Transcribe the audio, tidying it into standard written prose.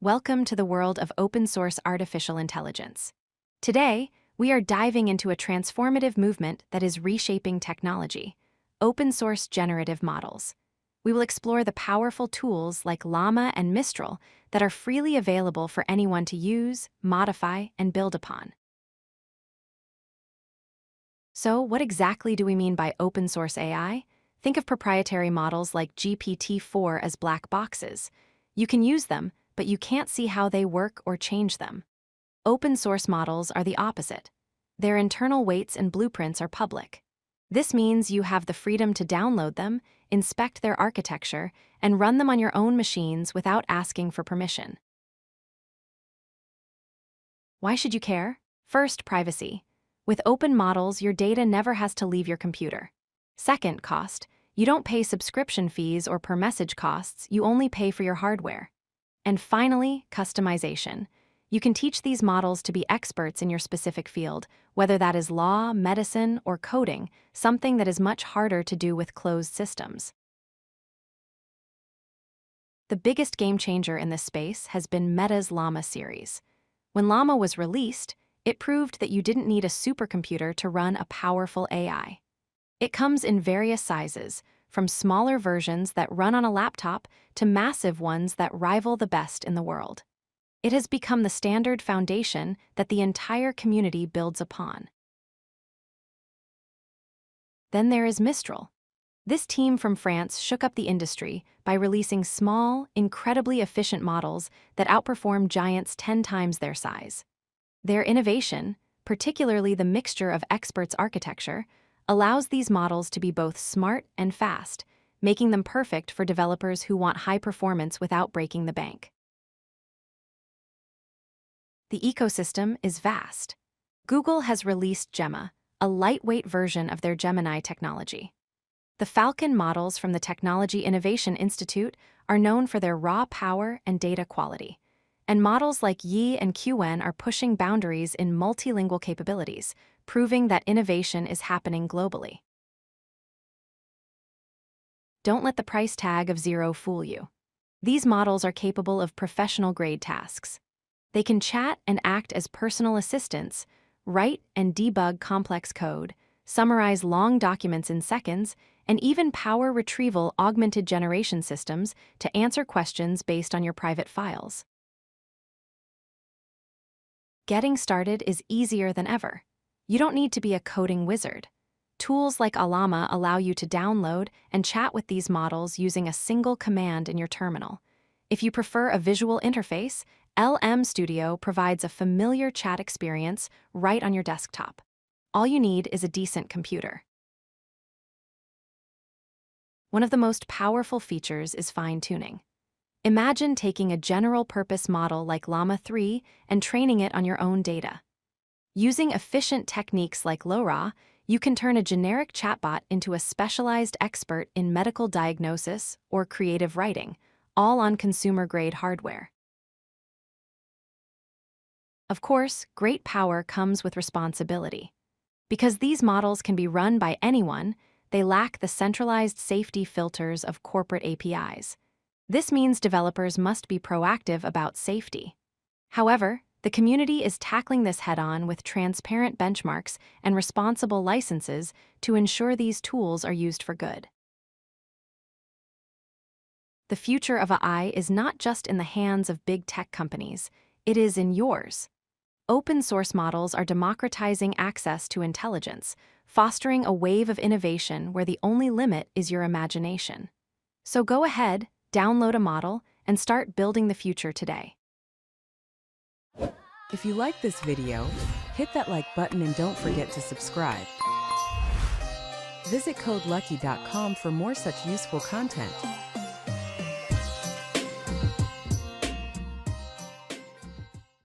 Welcome to the world of open source artificial intelligence. Today, we are diving into a transformative movement that is reshaping technology: open source generative models. We will explore the powerful tools like LLaMA and Mistral that are freely available for anyone to use, modify, and build upon. So, what exactly do we mean by open source AI? Think of proprietary models like GPT-4 as black boxes. You can use them, but you can't see how they work or change them. Open source models are the opposite. Their internal weights and blueprints are public. This means you have the freedom to download them, inspect their architecture, and run them on your own machines without asking for permission. Why should you care? First, privacy. With open models, your data never has to leave your computer. Second, cost. You don't pay subscription fees or per message costs, you only pay for your hardware. And finally, customization. You can teach these models to be experts in your specific field, whether that is law, medicine, or coding, something that is much harder to do with closed systems. The biggest game changer in this space has been Meta's LLaMA series. When LLaMA was released, it proved that you didn't need a supercomputer to run a powerful AI. It comes in various sizes, from smaller versions that run on a laptop to massive ones that rival the best in the world. It has become the standard foundation that the entire community builds upon. Then there is Mistral. This team from France shook up the industry by releasing small, incredibly efficient models that outperform giants 10 times their size. Their innovation, particularly the mixture of experts architecture, allows these models to be both smart and fast, making them perfect for developers who want high performance without breaking the bank. The ecosystem is vast. Google has released Gemma, a lightweight version of their Gemini technology. The Falcon models from the Technology Innovation Institute are known for their raw power and data quality. And models like Yi and Qwen are pushing boundaries in multilingual capabilities, proving that innovation is happening globally. Don't let the price tag of zero fool you. These models are capable of professional-grade tasks. They can chat and act as personal assistants, write and debug complex code, summarize long documents in seconds, and even power retrieval augmented generation systems to answer questions based on your private files. Getting started is easier than ever. You don't need to be a coding wizard. Tools like Ollama allow you to download and chat with these models using a single command in your terminal. If you prefer a visual interface, LM Studio provides a familiar chat experience right on your desktop. All you need is a decent computer. One of the most powerful features is fine-tuning. Imagine taking a general-purpose model like LLaMA 3 and training it on your own data. Using efficient techniques like LoRa, you can turn a generic chatbot into a specialized expert in medical diagnosis or creative writing, all on consumer-grade hardware. Of course, great power comes with responsibility. Because these models can be run by anyone, they lack the centralized safety filters of corporate APIs. This means developers must be proactive about safety. However, the community is tackling this head-on with transparent benchmarks and responsible licenses to ensure these tools are used for good. The future of AI is not just in the hands of big tech companies, it is in yours. Open source models are democratizing access to intelligence, fostering a wave of innovation where the only limit is your imagination. So go ahead, download a model, and start building the future today. If you like this video, hit that like button and don't forget to subscribe. Visit codelucky.com for more such useful content.